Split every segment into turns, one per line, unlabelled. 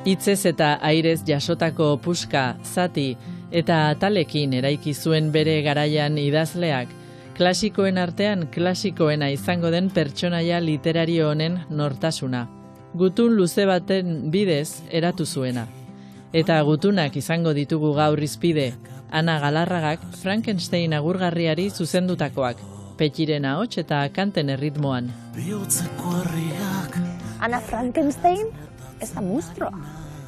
Hitzez eta airez jasotako puska, zati eta atalekin eraiki zuen bere garaian idazleak, klasikoen artean klasikoena izango den pertsonaia literario honen nortasuna. Gutun luze baten bidez eratu zuena. Eta gutunak izango ditugu gaur hizpide, Ana Galarragak Frankenstein agurgarriari zuzendutakoak, Petiren ahots eta kanten erritmoan.
Ana, Frankenstein ez da monstruoa.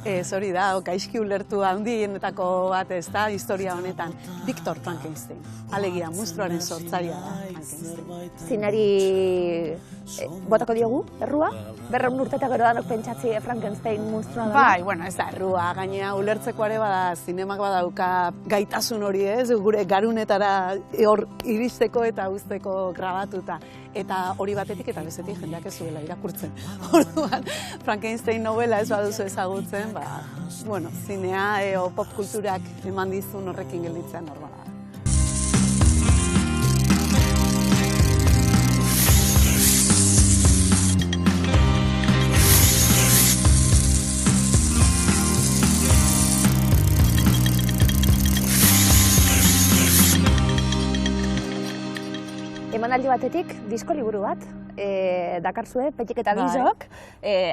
Ez hori da, gaizki ulertu handienetako bat ez da historia honetan. Victor Frankenstein, alegia monstruoaren sortzailea da Frankenstein.
Zinari botako diogu, errua? 200 urte eta gero danok pentsatzi Frankenstein monstrua da.
Bai, bueno, ez da errua, gainea ulertzeko ere bada, zinemak badauka gaitasun hori ez, gure garunetara hor iristeko eta uzteko grabatuta. Eta hori batetik eta bestetik jendeak ez zuela irakurtzen. Orduan, Frankenstein novela ez baduzu ezagutzen, bueno, zinea o pop kulturak eman dizun horrekin gelditzea normala.
Emanaldi batetik, disko liburu bat, dakarzue, Petik eta Bizok,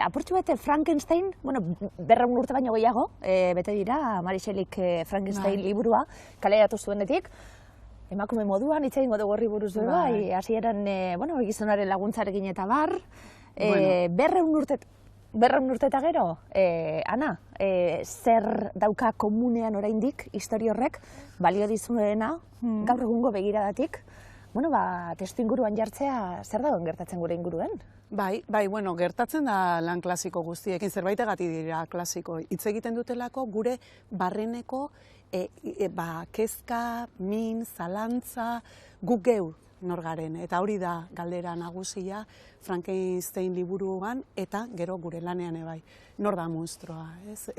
apurtxu bete Frankenstein, bueno, 200 urte baino gehiago, bete dira, Mariselik Frankenstein liburua, kaleratu zuenetik, emakume moduan, hitz egingo dugu horri buruz du, hasieran, bueno, gizonaren laguntzarekin eta bar, 200 urte eta gero, Ana, zer dauka komunean oraindik, histori horrek, balio dizuena, gaur egungo begiradatik, bueno, testu inguruan jartzea, zer dagoen gertatzen gure inguruen?
Bai, bueno, gertatzen da lan klasiko guztiekin, zerbaitegatik dira klasiko. Hitz egiten dutelako gure barreneko kezka, min, zalantza, guk geu nor garen. Eta hori da galdera nagusia Frankenstein liburuan eta gero gure lanean ebai. Nor da monstrua, ez?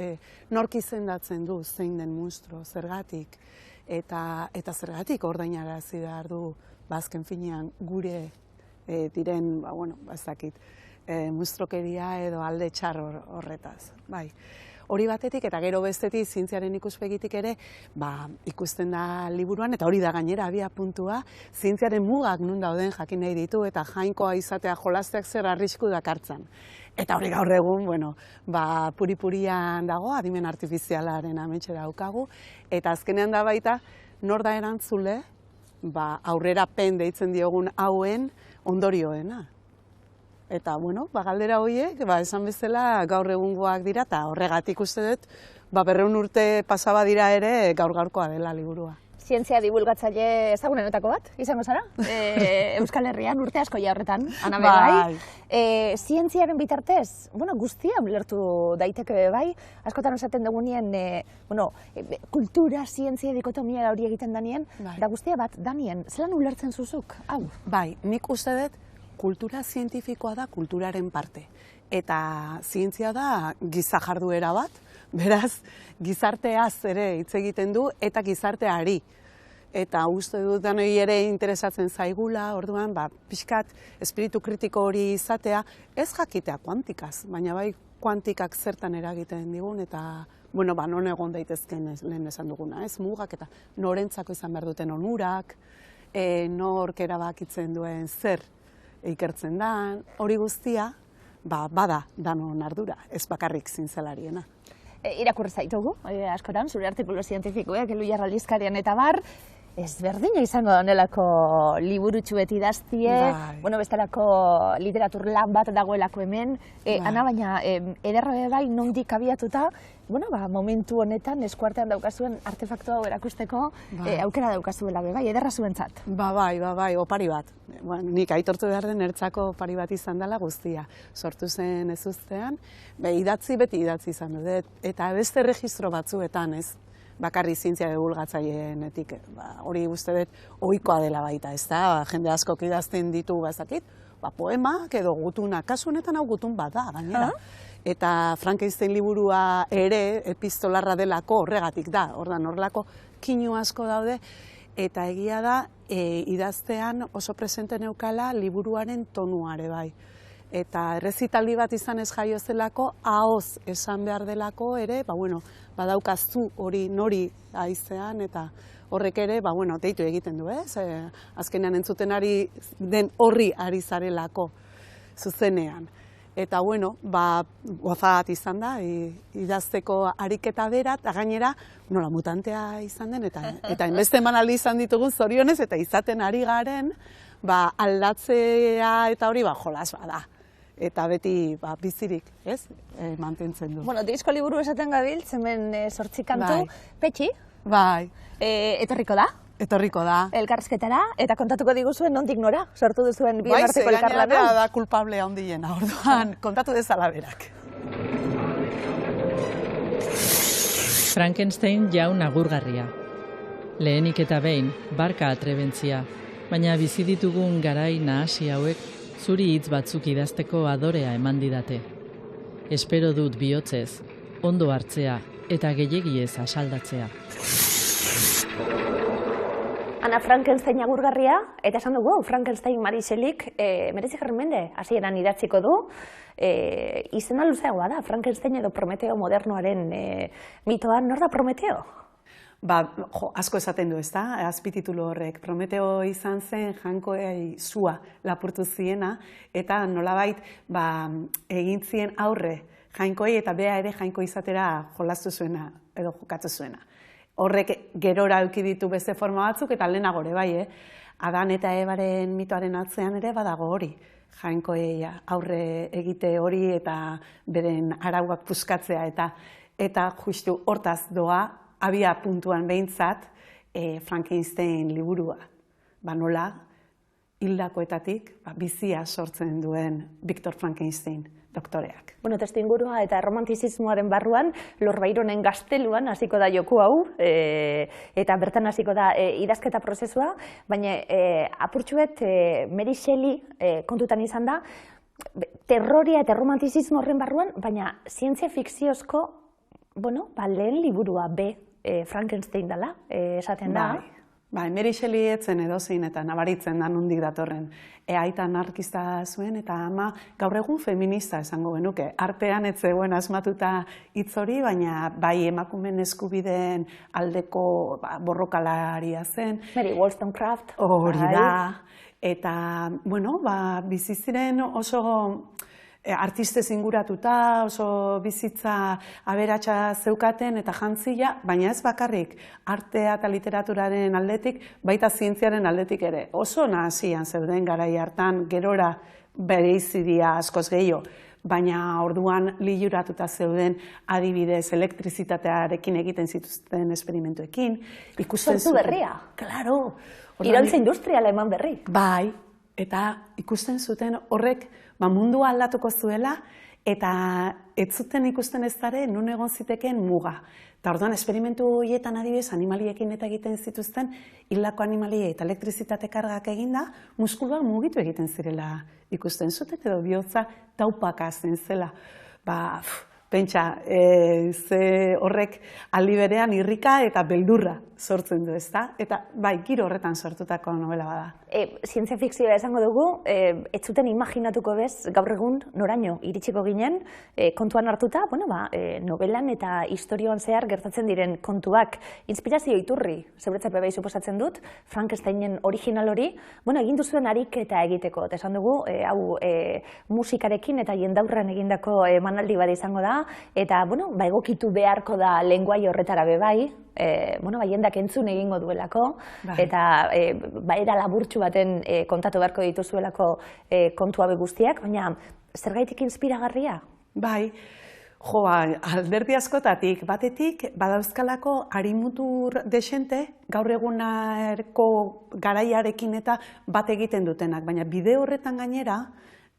Nork izendatzen du zein den monstruo, zergatik? Eta zergatik ordainarazi behar du bazken finean gure diren, ez dakit, monstruokeria edo alde txar horretaz. Bai. Hori batetik eta gero bestetik zientziaren ikuspegitik ere ikusten da liburuan, eta hori da gainera abia puntua, zientziaren mugak nun dauden jakin nahi ditu eta jainkoa izatea jolasteak zer arrisku dakartzan. Eta hori gaur egun, puri-purian dago, adimen artifizialaren ametxe daukagu, eta azkenean da baita, nor da erantzule, aurrera pen deitzen diogun hauen ondorioena. Eta, galdera horiek, esan bezala gaur egungoak dira, eta horregatik uste dut, 200 urte pasaba dira ere gaur-gaurkoa dela liburua.
Zientzia divulgatzaile ezagunenetako bat, izango zara? Euskal Herrian urte asko ja horretan, Ana bai. Zientziaren bitartez, guztia ulertu daiteke bai, askotan esaten dugunien, kultura, zientzia, dikotomia hori egiten danien, da guztia bat danien, zelan ulertzen zuzuk, hau?
Bai, nik uste dut, kultura zientifikoa da kulturaren parte. Eta zientzia da giza jarduera bat, beraz, gizarteaz ere hitz egiten du eta gizarteari. Eta uste dut danoi ere interesatzen zaigula, orduan, pixkat espiritu kritiko hori izatea, ez jakitea kuantikaz, baina bai kuantikak zertan eragiten digun, eta, non egon daitezken lehen esan duguna, ez mugak eta norentzako izan behar duten onurak, nork erabakitzen duen zer ikertzen da, hori guztia, bada danon ardura, ez bakarrik zintzelariena.
Irakurri zaitugu, askotan, zure artikulu zientifikoak, Elhuyar aldizkarian eta bar, ezberdina izango honelako liburutxu beti idaztie, bestelako literatur lan bat dagoelako hemen, Ana, baina ederra bai nondik abiatuta, momentu honetan eskuartean daukazuen artefaktu hau erakusteko aukera daukazuela bai, ederra zuentzat.
Bai, opari bat. Nik aitortu behar den ertzako opari bat izan dela guztia. Sortu zen ez ustean, beti idatzi izan dut, eta beste registro batzuetan ez, bakarri zientzia divulgatzaileenetik, hori uste dut ohikoa dela baita, ez da, jende askok idazten ditu bazakit, poemak edo gutunak, kasu honetan hau gutun bat da, gainera. Eta Frankenstein liburua ere epistolarra delako horregatik da, horrelako kinu asko daude, eta egia da idaztean oso presente neukala liburuaren tonuare bai. eta errezitaldi bat izan ez jaio zelako, ahoz esan behar delako ere, badaukaztu hori nori aizean, eta horrek ere, deitu egiten du, ez? Azkenean entzuten ari den horri ari zarelako zuzenean. Eta, gozat izan da, idazteko ariketa berat, eta gainera, nola mutantea izan den, eta enbeste emanaldi izan ditugun zorionez, eta izaten ari garen, aldatzea eta hori jolas bada. Eta beti bizirik, ez? Mantentzen du.
Disko liburu esaten gabiltz, hemen 8 kantu, Petxi?
Bai.
Etorriko da?
Etorriko da.
Elkarrizketara, eta kontatuko diguzuen nondik nora, sortu duzuen bien arteko elkarlana.
Gainera da kulpablea handiena, orduan, kontatu dezala berak.
Frankenstein jaun agurgarria. Lehenik eta behin, barka atrebentzia, baina bizi ditugun garai nahasi hauek zuri hitz batzuk idazteko adorea eman didate. Espero dut bihotzez, ondo hartzea eta gehiegiez asaldatzea.
Ana Frankenstein agurgarria, eta esan dugu, Frankenstein Mary Shelleyk merezi mende hasieran idatziko du. Izena luzeagoa da, Frankenstein edo Prometeo modernoaren mitoan, nor da Prometeo?
Asko esaten du, ez da, azpititulu horrek. Prometeo izan zen jainkoei sua lapurtu ziena, eta nolabait egin zien aurre jainkoei eta bea ere jainko izatera jolastu zuena, edo jokatu zuena. Horrek gerora eduki ditu beste forma batzuk, eta lehenagore bai, Adan eta Ebaren mitoaren atzean ere badago hori. Jainkoei aurre egite hori eta beren arauak puskatzea, eta justu hortaz doa, abia puntuan behintzat, Frankenstein liburua. Nola, hildakoetatik bizia sortzen duen Victor Frankenstein doktoreak.
Testuingurua eta romantizismoaren barruan, Lord Byronen gazteluan hasiko da joku hau, eta bertan hasiko da idazketa prozesua, baina apurtxuet Mary Shelley kontutan izan da, terroria eta romantizismo horren barruan, baina zientzia fikziozko, lehen liburua Frankenstein dela, esaten da.
Mary Shelley etzen edozein eta nabaritzen da nondik datorren. Aita anarkista zuen eta ama gaur egun feminista esango genuke. Artean ez zegoen asmatuta hitz hori, baina bai emakumeen eskubideen aldeko borrokalaria zen.
Mary Wollstonecraft.
Hori da. Eta, bizi ziren oso artistez inguratuta, oso bizitza aberatsa zeukaten eta jantzila, baina ez bakarrik artea eta literaturaren aldetik, baita zientziaren aldetik ere. Oso nahasian zeuden garai hartan, gerora bereizidia askoz gehiago, baina orduan liluratuta zeuden adibidez elektrizitatearekin egiten zituzten esperimentuekin.
Sortu berria.
Claro.
Iraultza industriala eman berri.
Bai, eta ikusten zuten horrek mundua aldatuko zuela, eta ez zuten ikusten ez dara nun egon zitekeen muga. Eta orduan, esperimentu horietan adibidez animaliekin eta egiten zituzten, hildako animalie eta elektrizitate kargak eginda, muskuluak mugitu egiten zirela ikusten zuten, edo bihotza taupaka zen zela. Pentsa, ze horrek aldi berean irrika eta beldurra sortzen du, ezta? Eta bai, giro horretan sortutako novela bada.
Zientzia fikzioa esango dugu, ez zuten imaginatuko bez, gaur egun noraino iritsiko ginen, kontuan hartuta, novelan eta historioan zehar gertatzen diren kontuak, inspirazio iturri, zeuretzat bai suposatzen dut, Frankensteinen original hori, egin duzuen ariketa egiteko, eta esan dugu, hau musikarekin eta jendaurren egindako emanaldi bat izango da, eta egokitu beharko da lenguai horretara bebai, jendak entzun egingo duelako, eta era laburtxu baten kontatu beharko dituzuelako kontua guztiak, baina zergaitik inspiragarria?
Bai, alderdi askotatik, batetik badauzkalako harimutur desente, gaur egunarko garaiarekin eta bat egiten dutenak, baina bide horretan gainera,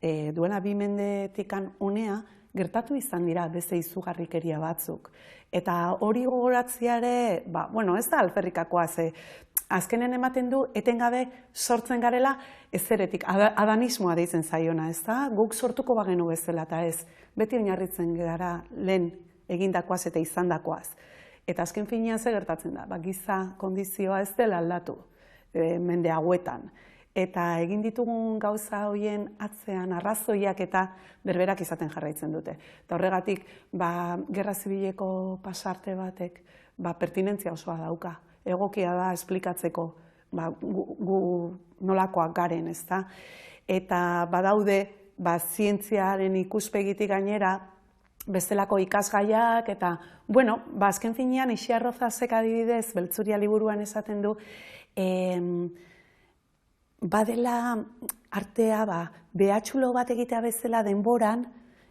duela 2 mendetikan honea, gertatu izan dira beste izugarrikeria batzuk. Eta hori gogoratziare, ez da alferrikakoa ze, azkenen ematen du, etengabe sortzen garela ezeretik, adanismoa deitzen zaiona, ez da? Guk sortuko bagenu bezala eta ez, beti oinarritzen gara lehen egindakoaz eta izandakoaz. Eta azken finean ze gertatzen da, giza kondizioa ez dela aldatu mende hauetan. eta egin ditugun gauza hoien atzean arrazoiak eta berberak izaten jarraitzen dute. Eta horregatik, gerra zibileko pasarte batek pertinentzia osoa dauka. Egokia da esplikatzeko gu nolakoak garen, ezta? Eta badaude, zientziaren ikuspegitik gainera, bestelako ikasgaiak, eta, azken finean, Ixia Rozasek adibidez, Beltzuria liburuan esaten du, badela artea, behatxulo bat egitea bezala denboran,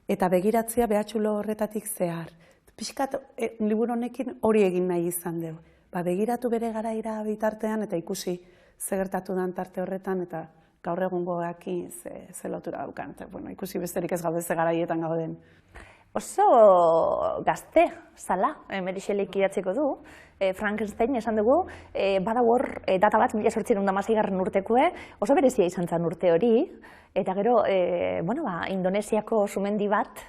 eta begiratzea behatxulo horretatik zehar. Pixkat, liburu honekin hori egin nahi izan dugu. Begiratu bere garaira bitartean, eta ikusi ze gertatu den tarte horretan, eta gaur egungoekin ze lotura daukan. Ikusi besterik ez gaude ze garaietan gauden.
Oso gazte, zala, Mary Shelleyk idatziko du. Frankenstein esan dugu, badago hor data bat, 1816 urtekoe, oso berezia izan zen urte hori, eta gero, Indonesiako sumendi bat,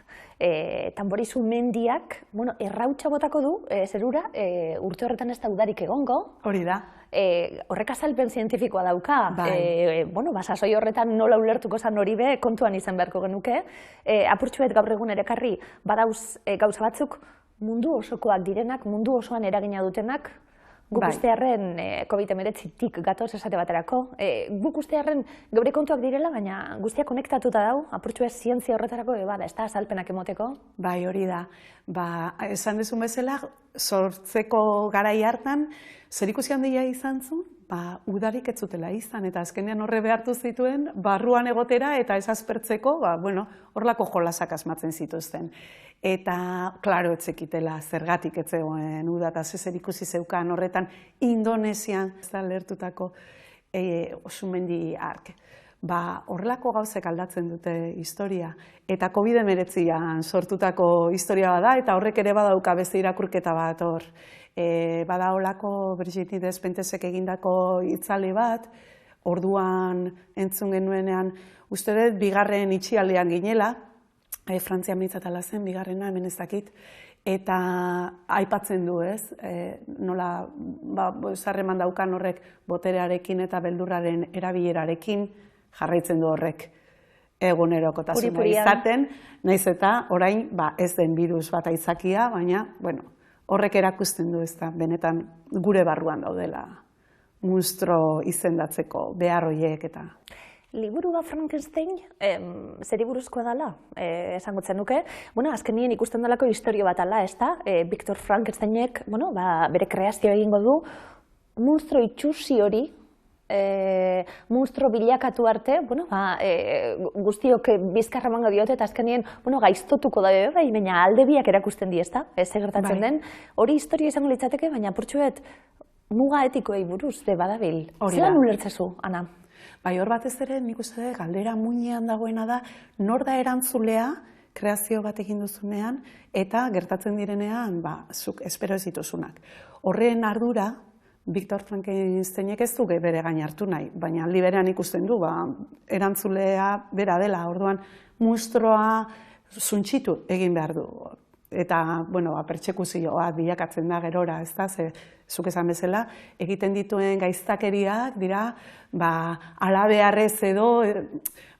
Tambori sumendiak, errautsa botako du, zerura, urte horretan ez da udarik egongo.
Hori da.
Horrek azalpen zientifikoa dauka, sasoi horretan nola ulertuko zan hori be, kontuan izan beharko genuke. Apurtxuet gaur egun erekarri, badauz gauza batzuk mundu osokoak direnak, mundu osoan eragina dutenak, guk ustearren COVID-19tik gatoz esate baterako. Guk ustearren geure kontuak direla, baina guztia konektatuta dau, apurtxuet zientzia horretarako, ez da azalpenak emoteko.
Bai, hori da. Esan dezun bezala, sortzeko garai hartan, zer ikusi handia izan zuen, udarik ez zutela izan, eta azkenean horre behartu zituen, barruan egotera eta ez aspertzeko, horlako jolasak asmatzen zituzten. Eta, klaro, ez zekitela, zergatik ez zegoen uda, eta zer ikusi zeukan horretan, Indonesian, ez da lertutako sumendi ark. Horrelako gauzek aldatzen dute historia, eta COVID-19an sortutako historia bada, eta horrek ere badauka beste irakurketa bat hor. Bada holako Brigitte Despentesek egindako hitzaldi bat, orduan entzun genuenean, uste dut, bigarren itxialdean ginela, Frantzian behintzatala zen, bigarrena hemen ez dakit, eta aipatzen du, ez, nola zarreman daukan horrek boterearekin eta beldurraren erabilerarekin jarraitzen du horrek egunerokotasuna izaten, nahiz eta orain ez den birus bat aitzakia, baina, horrek erakusten du, ez da, benetan gure barruan daudela munstro izendatzeko behar horiek eta.
Liburua Frankenstein, zeri buruzkoa dela, esangotzen nuke. Azkenien ikusten delako historio bat ala, ez da? Victor Frankensteinek, bere kreazioa egingo du, munstro itxusi hori, munstro bilakatu arte, guztiok bizkarra mango diote, eta azkenien, gaiztotuko da, baina alde biak erakusten di, ez da? Ez gertatzen den. Hori historia izango litzateke, baina apurtxuet muga etikoei buruz, badabil. Zelan ulertzezu, Ana?
Hor batez ere, nik uste galdera muinean dagoena da, nor da erantzulea, kreazio bat egin duzunean, eta gertatzen direnean, zuk espero ez dituzunak. Horren ardura, Victor Frankensteinek ez du bere gain hartu nahi, baina aldi berean ikusten du, erantzulea bera dela, orduan munstroa zuntxitu egin behar du. Eta, pertsekuzioa bilakatzen da gerora, ez da, zuk esan bezala, egiten dituen gaiztakeriak dira, alabearrez edo,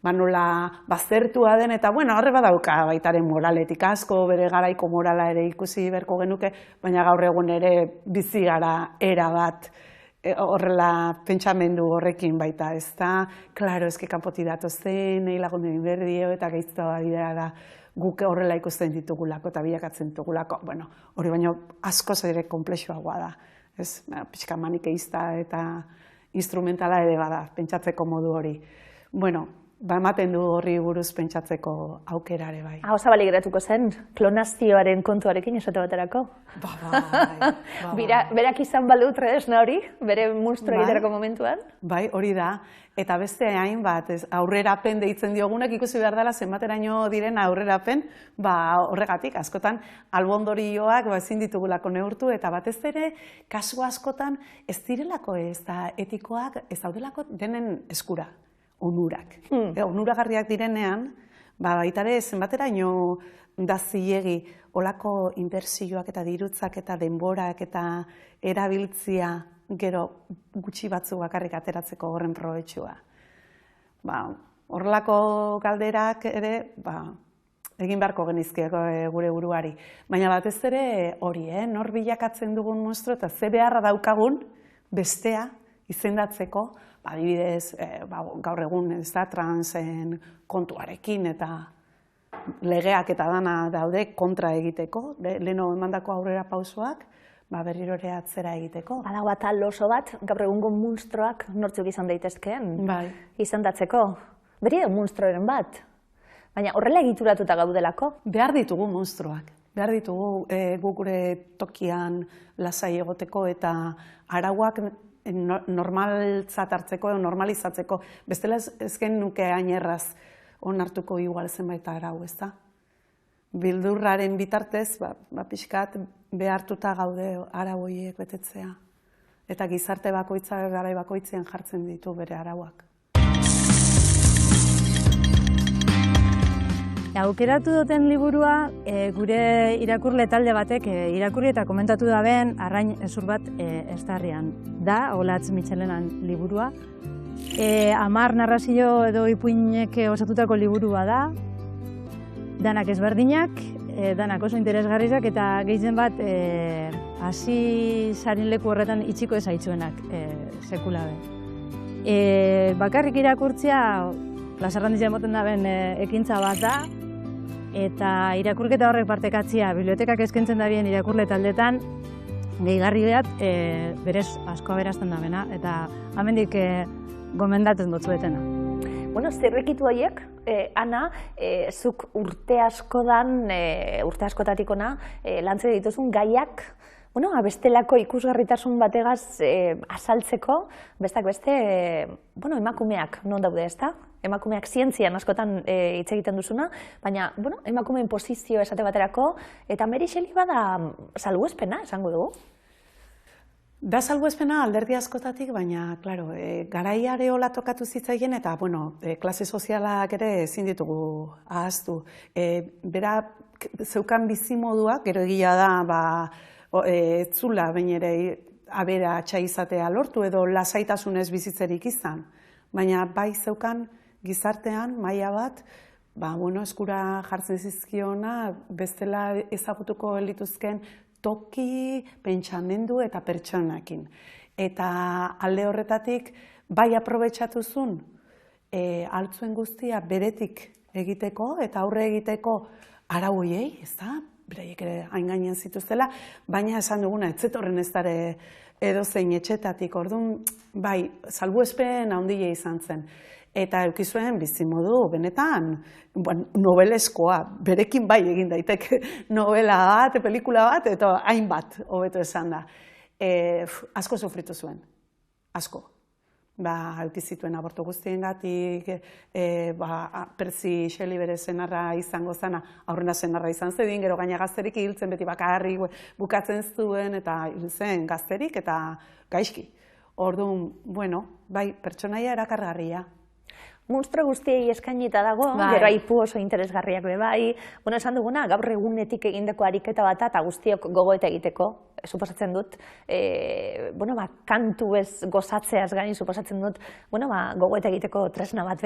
nola baztertua den, eta, horre badauka baitaren moraletik asko, bere garaiko morala ere ikusi berko genuke, baina gaur egun ere bizi gara era bat, horrela pentsamendu horrekin baita, ez da, klaro, eski kanpoti datozen, nahi lagunden berdio, eta gaiztoa bidea da, guk horrela ikusten ditugulako eta bilakatzen ditugulako, hori baino askoz ere konplexuagoa da, ez, pixka manikeista eta instrumentala ere bada, pentsatzeko modu hori. Ematen du horri buruz pentsatzeko aukerare bai.
Hau zabalik geratuko zen, klonazioaren kontuarekin esate baterako? Berak izan baldu tresna hori, bere munstro egiterako momentuan?
Bai, hori da. Eta beste hainbat, aurrerapen deitzen diogunak ikusi behar dela zenbateraino diren aurrerapen, horregatik, askotan albondorioak ezin ditugulako neurtu, eta batez ere, kasu askotan ez direlako ez da etikoak ez daudelako denen eskura. Onurak. Onuragarriak direnean, baitare zenbateraino da zilegi olako inbertsioak eta dirutzak eta denborak eta erabiltzia gero gutxi batzuk bakarrik ateratzeko horren probetxua. horrelako galderak ere, egin beharko genizkiako gure buruari. Baina batez ere hori, nor bilakatzen dugun monstro eta ze beharra daukagun bestea izendatzeko, adibidez, gaur egun ez da transen kontuarekin eta legeak eta dana daude kontra egiteko, leheno emandako aurrera pausoak, berriro ere atzera egiteko.
Badago atal oso bat, gaur egungo munstroak nortzuk izan daitezkeen izendatzeko. Beri edo munstroren bat, baina horrela egituratuta gaudelako.
Behar ditugu munstroak, behar ditugu gure tokian lasai egoteko eta arauak normaltzat hartzeko edo normalizatzeko. Bestela ez gen nuke hain erraz onartuko igual zenbait arau, ez da? Bildurraren bitartez, pixkat behartuta gaude arau horiek betetzea. Eta gizarte bakoitza garai bakoitzean jartzen ditu bere arauak.
Aukeratu duten liburua, gure irakurle talde batek irakurri eta komentatu daben Arrain hezur bat Eztarrian. Da, Olatz Mitxelenan liburua. 10 narrazio edo ipuinek osatutako liburua da. Danak ezberdinak, danak oso interesgarriak eta gehien bat hasi zaren leku horretan itxiko ez aitzuenak sekula be. Bakarrik irakurtzea, plazarranditzen moten daben ekintza bat da, eta irakurketa horrek partekatzia bibliotekak eskaintzen dabien irakurle taldetan gehigarri bat berez asko aberazten dabena, eta hemendik gomendatzen dutzuetena.
Bueno, zerrekitu horiek, Ana, zuk urte askotatik ona lantzen dituzun gaiak, bestelako ikusgarritasun bategaz azaltzeko, bestak beste, emakumeak non daude, ezta? Emakumeak zientzian askotan hitz egiten duzuna, baina emakumeen posizio esate baterako, eta Mary Shelley bada salbuespena, esango dugu?
Da salbuespena alderdi askotatik, baina, klaro, garaiare hola tokatu zitzaien eta, klase sozialak ere ezin ditugu ahaztu. Bera, zeukan bizimodua, gero egia da, etzula bain ere aberatsa izatea lortu edo lasaitasunez bizitzerik izan. Baina bai zeukan gizartean maila bat, eskura jartzen zizkiona, bestela ezagutuko lituzken toki, pentsamendu eta pertsonakin. Eta alde horretatik, bai aprobetxatuzun altzuen guztia beretik egiteko eta aurre egiteko arau hoiei, ez da? Beraiek ere hain gainean zituztela, baina esan duguna, etzetorren ez dara edozein etxetatik, orduan, bai, salbuespen handia izan zen. Eta eukizuen bizimodu, benetan, nobeleskoa, berekin bai egin daiteke novela bat, pelikula bat, eta hainbat, hobeto esan da. Asko sufritu zuen, asko. Eukizituen abortu guztiengatik, Percy Shelley bere senarra izango zana, aurrena senarra izan zedin, gero gaina gazterik hiltzen beti bakarrik bukatzen zuen, eta hil zen gazterik eta gaizki. Orduan, bai, pertsonaia erakargarria.
Munstro guztiei eskainita dago, gero aipu oso interesgarriak bai. Esan duguna, gaur egunetik egindeko ariketa bat eta guztiok gogoeta egiteko, suposatzen dut, kantu ez gozatzeaz gain, suposatzen dut, gogoeta egiteko tresna bat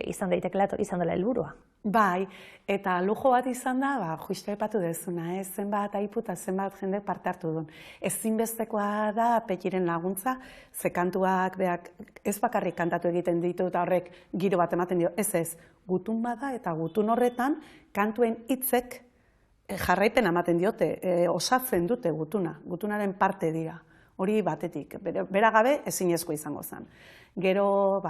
izan daitekela, izan dela helburua.
Bai, eta lujo bat izan da, justu epatu dezuna, zenbat aipu eta zenbat jende parte hartu duen. Ezinbestekoa da Petiren laguntza, ze kantuak ez bakarrik kantatu egiten ditu eta horrek giro bat ematen dio, ez, gutun bada eta gutun horretan kantuen hitzek jarraipen ematen diote, osatzen dute gutuna, gutunaren parte dira, hori batetik, bera gabe ezinezko izango zen. Gero,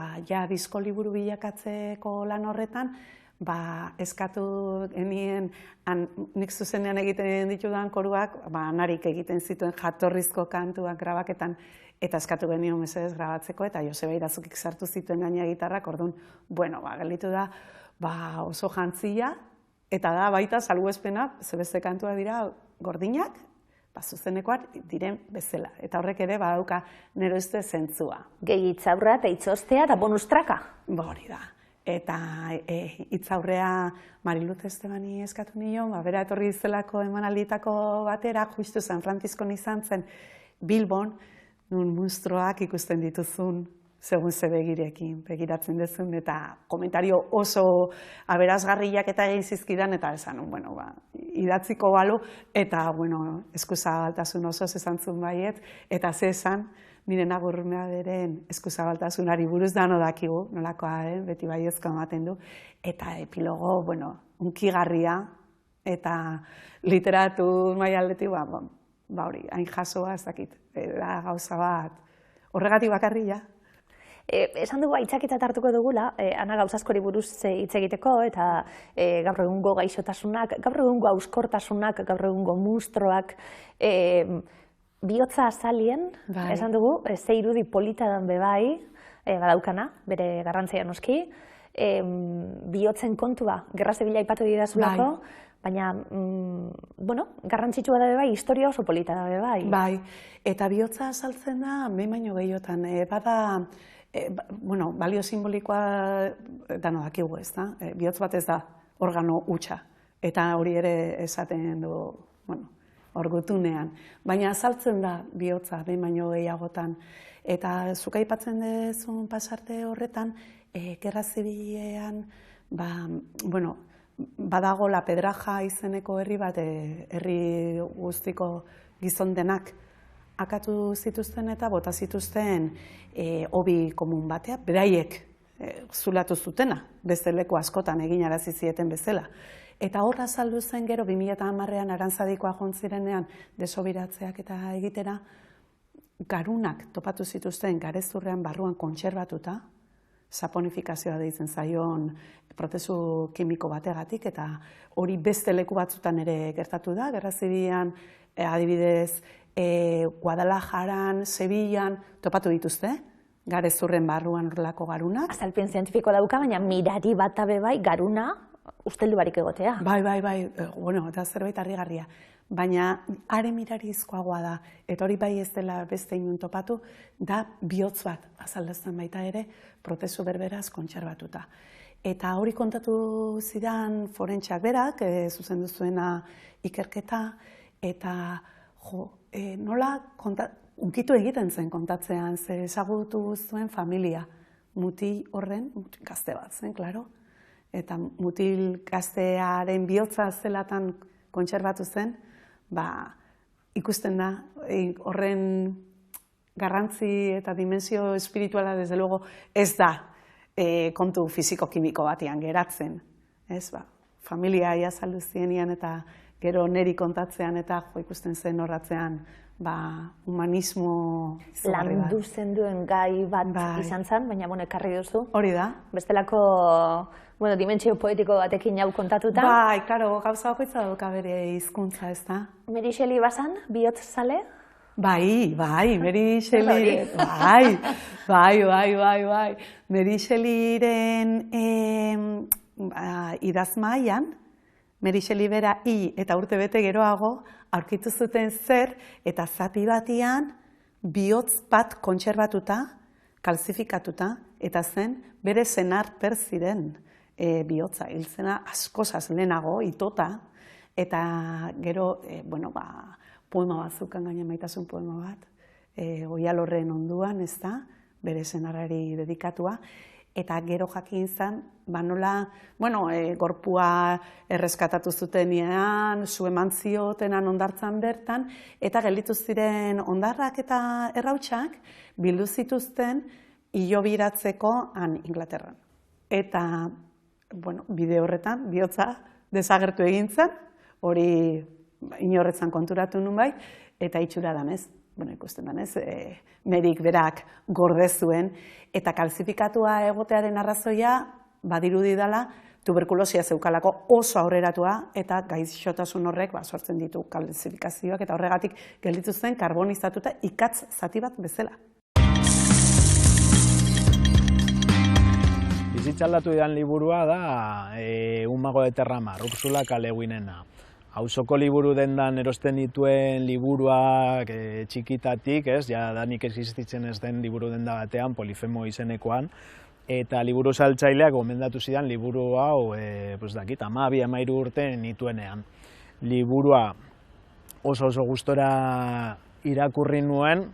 disko liburu bilakatzeko lan horretan, eskatu genien, nik zuzenean egiten ditudan koruak, narik egiten zituen jatorrizko kantuak grabaketan, eta eskatu genio mesedez grabatzeko, eta Joseba Irazukik sartu zituen gaina gitarrak, orduan, gelditu da, oso jantzia, eta da baita salbuespena, zebeste kantua dira gordinak, zuzenekoak diren bezala. Eta horrek ere badauka nero izte zentzua.
Gehi hitzaurra eta hitzostea eta bonustraka.
Hori da. Eta hitzaurrea Mariluz Estebani eskatu nion, bera etorri zelako emanalditako batera, justu San Franciscon izan zen Bilbon, nun munstroak ikusten dituzun segun ze begirekin begiratzen dezun, eta komentario oso aberasgarriak eta egin zizkidan, eta esan, bueno, idatziko balu, eta, bueno, eskuzabaltasun oso esan zuen baiet, eta ze esan, nire nagurmeaderen eskuzabaltasunari buruz dano dakigu, nolakoa, beti baiezko ematen du, eta epilogo, bueno, unkigarria, eta literatur maialdetik, hori, hain jasoa, ez dakit, da gauza bat, horregatik bakarria.
Esan dugu aitzakita hartuko dugula, Ana gauza askori buruz hitz egiteko, eta gaur egungo gaixotasunak, gaur egungo hauskortasunak, gaur egungo munstroak, bihotza azalien, esan dugu, ze irudi polita dan bebai, badaukana, bere garrantzia noski, bihotzen kontua, gerra zibila aipatu didazulako, baina, bueno, garrantzitsua da bebai, historia oso polita da bebai.
Bai, eta bihotza azaltzen da, behin baino gehiotan, bada, bueno, balio simbolikoa dano dakigu, ez da? Bihotz bat ez da organo hutsa, eta hori ere esaten du, bueno, orgutunean. Baina azaltzen da bihotza behin baino gehiagotan, eta zuk aipatzen duzun pasarte horretan, gerra zibilean, bueno, badago La Pedraja izeneko herri bat, herri guztiko gizon denak akatu zituzten eta bota zituzten hobi komun batean, beraiek zulatu zutena, beste leku askotan eginarazi zieten bezala. Eta horra azaldu zen gero 2010ean Arantzadikoa joan zirenean desobiratzeak eta egitera, garunak topatu zituzten garezurrean barruan kontserbatuta, saponifikazioa deitzen zaion prozesu kimiko bategatik, eta hori beste leku batzutan ere gertatu da, gerra zibilean, adibidez, Guadalajaran, Sevillan, topatu dituzte, garezurren barruan horrelako garunak.
Azalpen zientifiko dauka, baina mirari bat abe bai, garuna, usteldu barik egotea.
Bai, bueno, eta zerbait harrigarria. Baina are mirarizkoagoa da, eta hori bai ez dela beste inun topatu, da bihotz bat azaldatzen baita ere, prozesu berberaz kontserbatuta. Eta hori kontatu zidan forentsak berak, zuzendu zuena ikerketa, eta nola unkitu egiten zen kontatzean, ze ezagutu zuen familia, mutil horren, gazte bat zen, klaro, eta mutil gaztearen bihotza zelatan kontserbatu zen, ikusten da, horren garrantzi eta dimensio espirituala, desde luego, ez da kontu fisiko-kimiko batian geratzen. Familia azaldu zienian eta gero neri kontatzean eta ikusten zen horratzean humanismo izugarri bat.
Landu zenduen gai bat izan zen, baina ekarri duzu.
Hori da.
Bestelako dimentsio poetiko batekin hau kontatuta.
Bai, karo, gauza bakoitza dauka bere hizkuntza, ez da?
Mary Shelley bazan, bihotz zale?
Bai, Mary Shelley, bai. Mary Shelleyren idazmaian, Mary Shelley bera eta urte bete geroago aurkitu zuten zer eta zati batian bihotz bat kontserbatuta, kalzifikatuta, eta zen bere senar Perziren bihotza, hiltzena askozaz lehenago, itota, eta gero, poema bat zukan gaina maitasun poema bat, Oialorren onduan, ez da, bere senarrari dedikatua, eta gero jakin zen, nola, gorpua erreskatatu zutenean, zu eman ziotenan ondartzan bertan, eta gelditu ziren ondarrak eta errautsak bildu zituzten hilobiratzeko han Inglaterran. Eta, bide horretan, bihotza desagertu egin zen, hori inorretzan konturatu nun bai, eta itxura danez. Ikusten danez, Merik berak gorde zuen, eta kalzifikatua egotearen arrazoia badirudi dela tuberkulosia zeukalako oso aurreratua, eta gaixotasun horrek sortzen ditu kalzifikazioak, eta horregatik gelditu zen karbonizatuta ikatz zati bat bezala.
Bizitza aldatu edan liburua da Un mago de Terramar, Ursula K. Le Guinena. Auzoko liburu dendan erosten dituen liburuak txikitatik, danik existitzen ez den liburu denda batean, Polifemo izenekoan, eta liburu saltzaileak gomendatu zidan liburu hau, 12-13 urte nituenean. Liburua oso gustora irakurri nuen,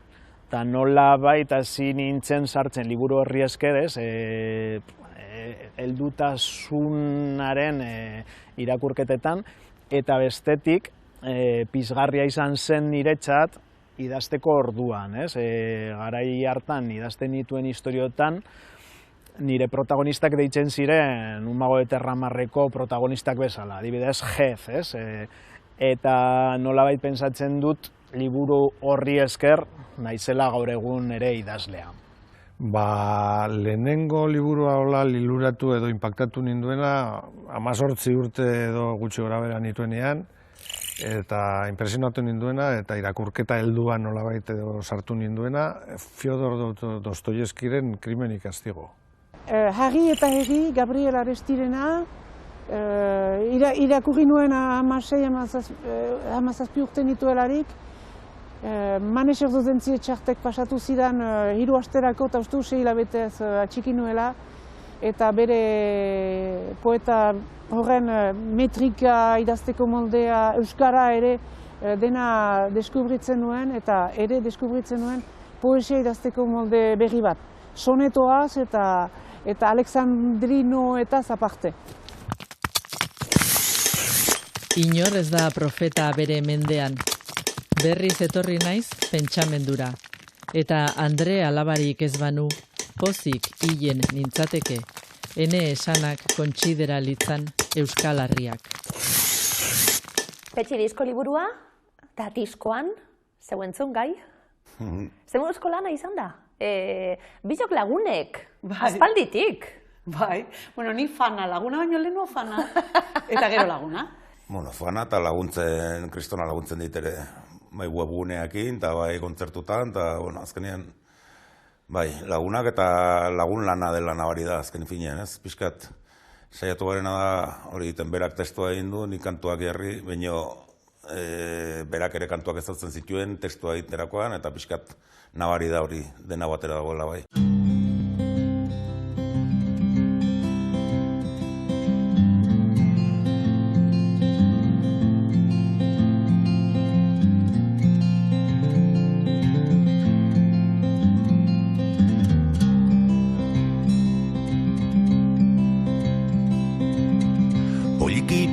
eta nola baita hasi nintzen sartzen liburu horri eskedez, heldutasunaren irakurketetan, eta bestetik pizgarria izan zen niretzat idazteko orduan, garai hartan idazten dituen istoriotan, nire protagonistak deitzen ziren Un mago de Terramarreko protagonistak bezala, adibidez Jez, eta nolabait pentsatzen dut liburu horri esker naizela gaur egun ere idazlea.
Lehenengo liburua hola liluratu edo inpaktatu ninduena 18 urte edo gutxi gorabehera nituenean, eta impresionatu ninduena eta irakurketa helduan nolabait edo sartu ninduena Fyodor Dostoievskiren Krimen y Castigo.
Harri eta Herri, Gabriel Arestirena, irakurri nuen 16-17 urte nituelarik. Maneser dozentzie txartek pasatu zidan 3 asterako eta uste 6 hilabetez atxiki nuela, eta bere poeta horren metrika idazteko moldea, euskara ere dena deskubritzen nuen, eta ere deskubritzen nuen poesia idazteko molde berri bat. Sonetoaz eta Alexandrino eta aparte.
Inor ez da profeta bere mendean. Berriz etorri naiz pentsamendura. Eta Andre alabarik ez banu, pozik hilen nintzateke, ene esanak kontsidera litzan Euskal Herriak.
Petxi disko liburua, eta diskoan, zeuentzun gai? Zeuen eskolana izan da? Bizok lagunek, aspalditik.
Bai, ni fana, laguna baino lehenu fana, eta gero laguna.
Fana eta laguntzen, kristona laguntzen dit ere, bai webguneakin, eta bai kontzertutan, eta azkenean, bai, lagunak eta lagun lana dela nabari da, azken finean, ez? Piskat, saiatu garena da, hori egiten berak testua egin du, nik kantuak jarri, baino berak ere kantuak ezautzen zituen testua egiterakoan, eta piskat nabari da hori dena batera dagoela bai.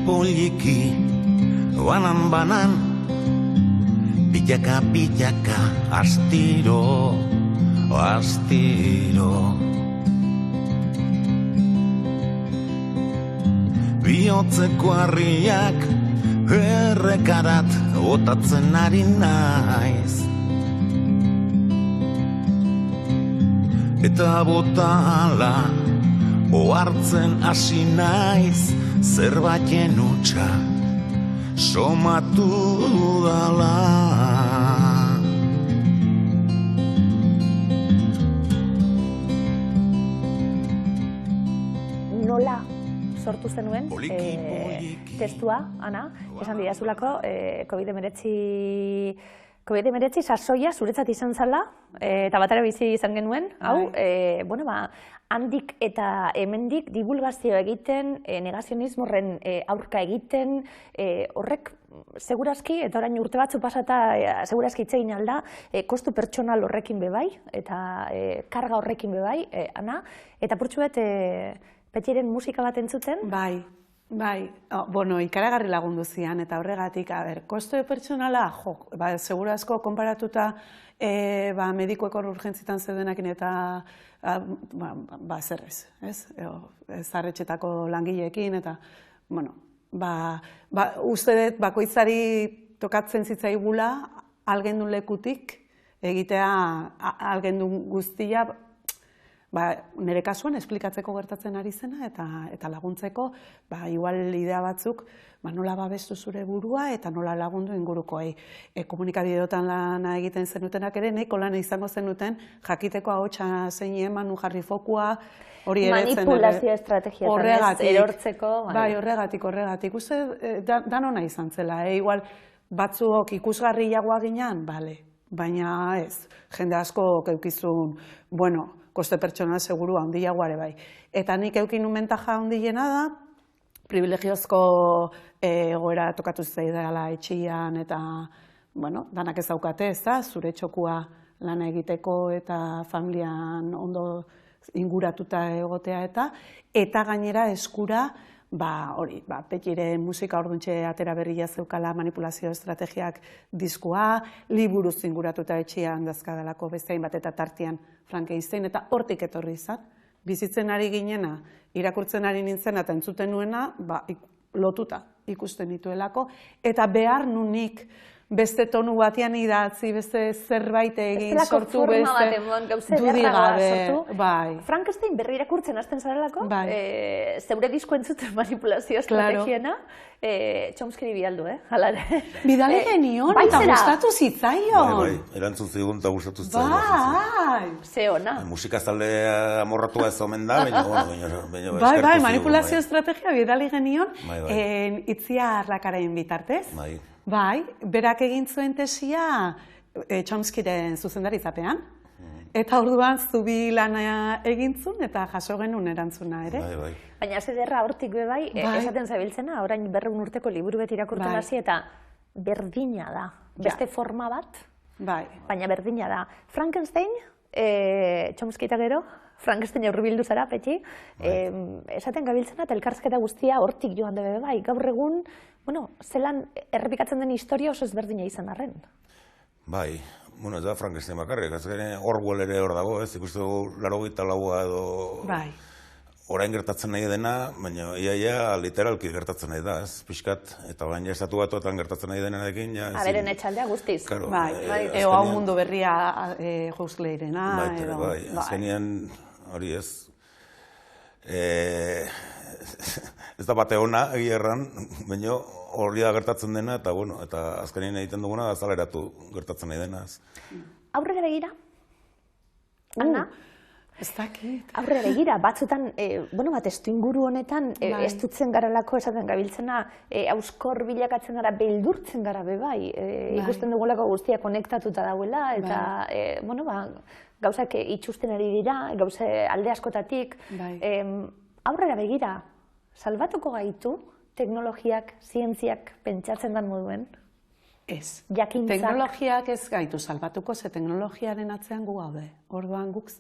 Poliki, banan, pilaka, astiro. Bihotzeko harriak errekarat botatzen ari naiz. Eta botala ohartzen hasi naiz, zerbaiten hutsa somatu dala.
Nola sortu zenuen testua, Ana, esan didazulako COVID-19 sasoia zuretzat izan zala, eta batera bizi izan genuen, hau, handik eta hemendik divulgazio egiten, negazionismoren aurka egiten, horrek segurazki, eta orain urte batzu pasata segurazki itzein alda, kostu pertsonal horrekin bebai, eta karga horrekin bebai, Ana, eta purtsuet Petxiren musika bat entzuten?
Bai, ikaragarri lagundu zian, eta horregatik, kostu pertsonala, segurazko konparatuta medikoeko urgentzitan zeudenakin eta zer ez, zarretxetako langileekin, eta, uste dut bakoitzari tokatzen zitzaigula algendun lekutik egitea algendun guztia, nire kasuan esplikatzeko gertatzen ari zena eta laguntzeko, igual idea batzuk, nola babestu zure burua eta nola lagundu ingurukoei. Komunikabideotan lana egiten zenutenak ere, nahiko lana izango zenuten, jakiteko ahotsa zein eman, jarri fokua, hori ere zen.
Manipulazio estrategiatan ez, erortzeko.
Bai, horregatik. Uste, danona izan zela, igual batzuok ikusgarriagoa ginean, baina ez, jende asko keukizun, koste pertsonal seguru handiagoare bai. Eta nik eukin mentaja handiena da, privilegiozko egoera tokatu zaidala etxian eta, danak ez daukate, ez da, zure txokua lana egiteko eta familian ondo inguratuta egotea eta gainera eskura Petiren musika orduntxe atera berria zeukala manipulazio estrategiak diskua, liburuz inguratuta etxean dazkadalako beste hainbat eta tartean Frankenstein, eta hortik etorri izan. Bizitzen ari ginena, irakurtzen ari nintzen eta entzuten nuena, lotuta ikusten dituelako, eta behar nunik beste tonu batean idatzi, beste zerbait egin sortu, beste dudigabe.
Frankenstein berri irakurtzen hasten zarelako, zeure disko entzuten manipulazio estrategiena, Chomsky bialdu, halare.
Bidale genion, eta gustatu zitzaion.
Bai, erantzun zigun eta gustatu zitzaion.
Ze ona.
Musikazale amorratua ez omen da, baina
Bai, manipulazio estrategia bidale genion, Itzia Arrakaren bitartez. Bai, berak egin zuen tesia Chomskyren zuzendaritzapean. Eta orduan zubi lana egintzun eta jaso genuen erantzuna ere.
Baina zederra hortik bai, esaten zabiltzena, orain 200 urteko liburu beti irakurtzen hasi eta berdina da. Beste forma bat, baina berdina da. Frankenstein, Chomsky eta gero, Frankenstein aurbildu zara, Petxi, esaten gabiltzena eta elkarrizketa guztia hortik joan debe bai. Gaur egun, zelan errepikatzen den historia oso ezberdina izan arren.
Bai, ez da Frankenstein bakarrik, Orwell ere hor dago, ikustu dugu 84 edo orain gertatzen nahi dena, baina iaia literalki gertatzen nahi da, pixkat, eta orain estatu batuetan gertatzen nahi denarekin.
Aberen etxaldea guztiz.
Eo hau mundu berria Huxleyren.
Bai, azkenean hori ez. Ez da bate ona, egia erran, baina hori da gertatzen dena, eta azkenean egiten duguna azaleratu gertatzen nahi dena.
Aurrera begira? Anna?
Ez dakit.
Aurrera begira, batzutan, testu inguru honetan, ez dutzen garalako esaten gabiltzena, hauskor bilakatzen gara, beldurtzen gara bebai, ikusten dugulako guztia konektatuta dauela, eta, gauzak itxusten ari dira, gauze alde askotatik. Aurrera begira, salbatuko gaitu teknologiak, zientziak pentsatzen den moduen?
Ez.
Jakintzak?
Teknologiak ez gaitu salbatuko, ze teknologiaren atzean gu gaude. Orduan guk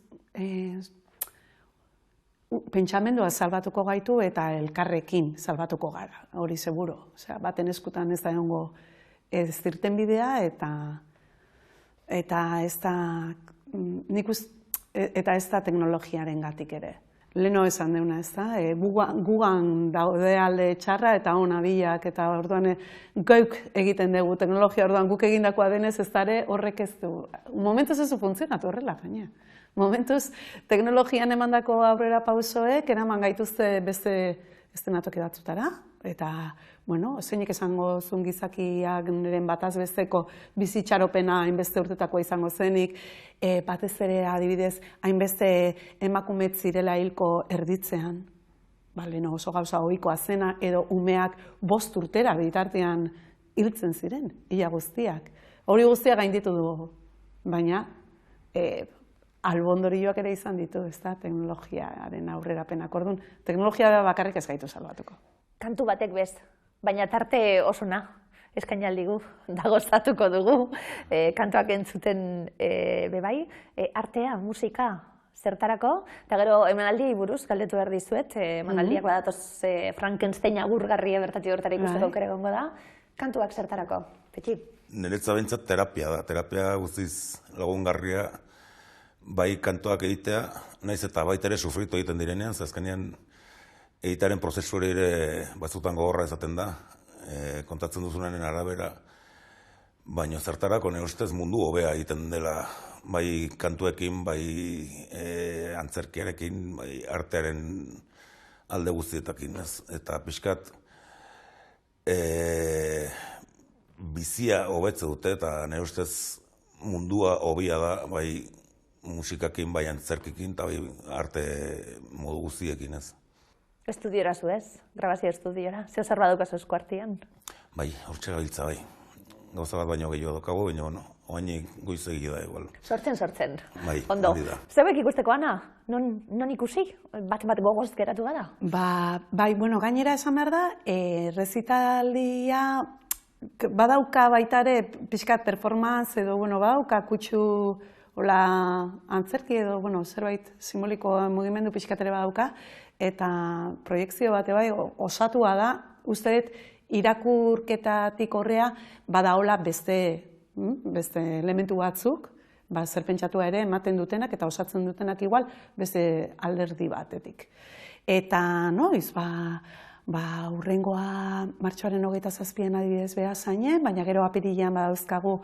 pentsamendua salbatuko gaitu eta elkarrekin salbatuko gara, hori seguro. Baten eskutan ez da egongo ez irten bidea eta ez da teknologiaren gatik ere. Leno esan deuna, ez da, gugan daude alde txarra eta ona bilak, eta orduan geuk egiten dugu teknologia, orduan guk egindakoa denez ez dara horrek ez du. Momentuz ez du funtzionatu horrela, gaina. Momentuz teknologian emandako aurrera pausoek eraman gaituzte beste estenatoki batzutara, eta, zeinik esango zuen gizakiak niren bataz besteko bizitxaropena hainbeste urtetakoa izango zenik, batez ere adibidez hainbeste emakumet zirela hilko erditzean, oso gauza ohikoa zena, edo umeak 5 urtera bitartean hiltzen ziren, ia guztiak. Hori guztiak gainditu dugu, baina albondorioak ere izan ditu, ez da, teknologiaren aurrerapenak. Orduan, teknologia bakarrik ez gaitu salbatuko.
Kantu batek bez, baina tarte osona eskainaldigu, dagoztatuko dugu, kantuak entzuten bebai, artea, musika, zertarako, eta gero emanaldiei buruz, galdetu behar dizuet, emanaldiak badatoz Frankenstein agurgarria bertatik hortara ikusteko aukera egongo da, kantuak zertarako, Petxi?
Niretzat behintzat terapia da, terapia guztiz lagungarria, bai kantuak egitea, naiz eta baita ere sufritu egiten direnean, azkenean egitearen prozesu ere batzutan gogorra ezaten da, kontatzen duzunaren arabera, baina zertarako nire ustez mundu hobea egiten dela, bai kantuekin, bai antzerkiarekin, bai artearen alde guztietakin, eta pixkat bizia hobetze dute, eta nire ustez mundua hobea da, bai musikakin, bai antzerkikin, eta bai arte modu guztiekin ez.
Estudiora zu ez? Grabazio estudiora? Zeo zer badukazu esku artean?
Bai, hortxe gabiltza bai. Gauza bat baino gehiago dokago, baina oainik goiz egi da igual.
Sortzen.
Bai,
ondo.
Hori da.
Zeuek ikusteko, Ana? Non ikusi? Bat gogoz geratu gara?
Bai, gainera esan behar da, errezitaldia badauka baitare pixkat performance edo badauka kutsu hola antzerki edo, zerbait simboliko mugimendu pixkatere badauka, eta proiektzio bate bai osatua da, uste dut irakurketatik horrea badaola beste elementu batzuk, zer pentsatua ere ematen dutenak eta osatzen dutenak igual beste alderdi batetik. Eta noiz, hurrengoa martxoaren 27an adibidez Beasainen, baina gero apirilean badauzkagu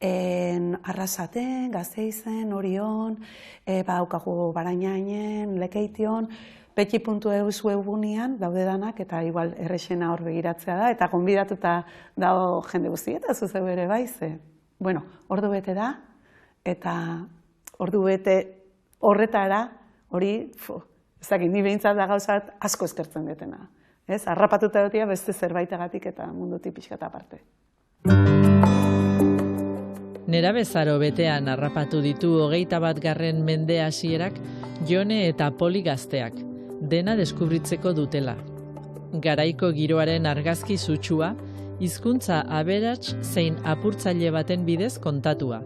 Arrasaten, Gasteizen, Orion, badaukagu Barainainen, Lekeition, Petxi.eus webgunean daude danak eta igual errexena hor begiratzea da, eta gonbidatuta dago jende guzti eta zuzeu ere baize. Ordu bete da, eta ordu bete horretara, hori, ezagik, ni behintzat da gauzat asko eskertzen detena. Harrapatuta dutia beste zerbaitegatik eta mundutik pixkat aparte.
Nerabezaro betean harrapatu ditu 21. mende hasierak Jone eta Poli gazteak, dena deskubritzeko dutela. Garaiko giroaren argazki sutsua, hizkuntza aberats zein apurtzaile baten bidez kontatua.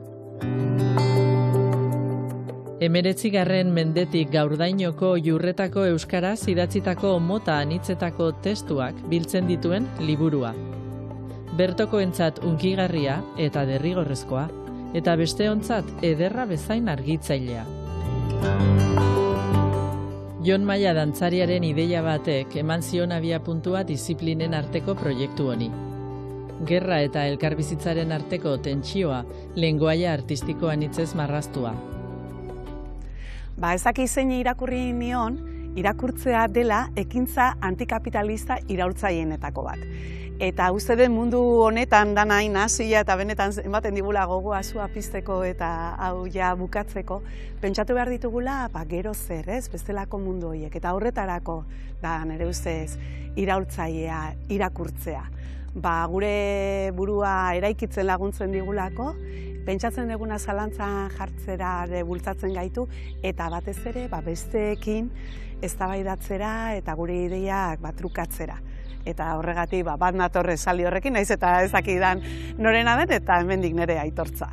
19. mendetik gaurdainoko Jurretako euskaraz idatzitako mota anitzetako testuak biltzen dituen liburua. Bertokoentzat hunkigarria eta derrigorrezkoa, eta besteontzat ederra bezain argitzailea. Jon Maia dantzariaren ideia batek eman zion abiapuntua diziplinen arteko proiektu honi. Gerra eta elkarbizitzaren arteko tentsioa, lengoaia artistiko anitzez marraztua.
Ezaki zein irakurri nion, irakurtzea dela ekintza antikapitalista iraultzaienetako bat. Eta uste den mundu honetan dana hain hasia eta benetan ematen digula gogoa sua pizteko eta hau ja bukatzeko, pentsatu behar ditugula gero zer, bestelako mundu horiek. Eta horretarako da nire ustez iraultzailea irakurtzea. Gure burua eraikitzen laguntzen digulako, pentsatzen duguna zalantzan jartzera bultzatzen gaitu, eta batez ere besteekin eztabaidatzera eta gure ideiak trukatzera. Eta horregatik bat natorre esaldi horrekin, naiz eta ezakidan norena den eta hemendik nire aitortza.